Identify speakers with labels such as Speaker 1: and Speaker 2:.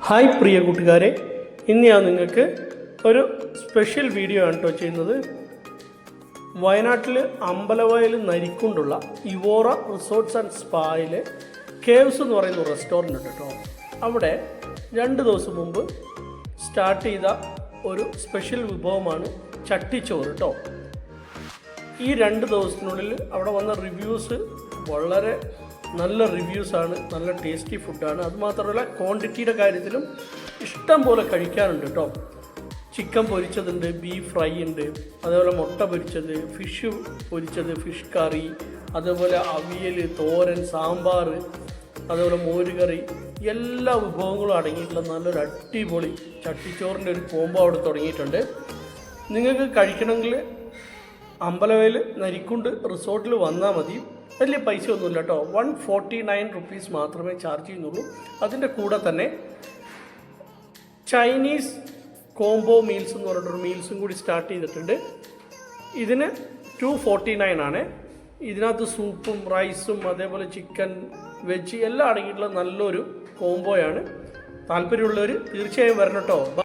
Speaker 1: Hi പ്രിയ കൂട്ടുകാരെ, ഇന്ന് ഞാൻ നിങ്ങൾക്ക് ഒരു സ്പെഷ്യൽ വീഡിയോ ആണ് കേട്ടോ ചെയ്യുന്നത്. വയനാട്ടിൽ അമ്പലവയൽ നരിക്കുണ്ടുള്ള ഇവോറ റിസോർട്ട്സ് ആൻഡ് സ്പായിൽ കേവ്സ് എന്ന് പറയുന്ന റെസ്റ്റോറൻ്റ് ഉണ്ട് കേട്ടോ. അവിടെ 2 ദിവസം മുമ്പ് സ്റ്റാർട്ട് ചെയ്ത ഒരു സ്പെഷ്യൽ വിഭവമാണ് ചട്ടിച്ചോറ് കേട്ടോ. ഈ 2 ദിവസത്തിനുള്ളിൽ അവിടെ വന്ന റിവ്യൂസ് വളരെ നല്ല റിവ്യൂസാണ്, നല്ല ടേസ്റ്റി ഫുഡാണ്. അതുമാത്രമല്ല ക്വാണ്ടിറ്റിയുടെ കാര്യത്തിലും ഇഷ്ടം പോലെ കഴിക്കാനുണ്ട് കേട്ടോ. ചിക്കൻ പൊരിച്ചതുണ്ട്, ബീഫ് ഫ്രൈ ഉണ്ട്, അതേപോലെ മുട്ട പൊരിച്ചത്, ഫിഷ് പൊരിച്ചത്, ഫിഷ് കറി, അതേപോലെ അവിയൽ, തോരൻ, സാമ്പാർ, അതേപോലെ മോരുകറി, എല്ലാ വിഭവങ്ങളും അടങ്ങിയിട്ടുള്ള നല്ലൊരു അടിപൊളി ചട്ടിച്ചോറിൻ്റെ ഒരു കോംബോ അവിടെ തുടങ്ങിയിട്ടുണ്ട്. നിങ്ങൾക്ക് കഴിക്കണമെങ്കിൽ അമ്പലവയൽ നരിക്കുണ്ട് റിസോർട്ടിൽ വന്നാൽ മതി. വലിയ പൈസ ഒന്നുമില്ല കേട്ടോ. 149 റുപ്പീസ് മാത്രമേ ചാർജ് ചെയ്യുന്നുള്ളൂ. അതിൻ്റെ കൂടെ തന്നെ ചൈനീസ് കോംബോ മീൽസ് എന്ന് പറഞ്ഞിട്ടൊരു മീൽസും കൂടി സ്റ്റാർട്ട് ചെയ്തിട്ടുണ്ട്. ഇതിന് 249 ആണ്. ഇതിനകത്ത് സൂപ്പും റൈസും അതേപോലെ ചിക്കൻ, വെജ് എല്ലാം അടങ്ങിയിട്ടുള്ള നല്ലൊരു കോംബോയാണ്. താല്പര്യമുള്ളവർ തീർച്ചയായും വരണം കേട്ടോ.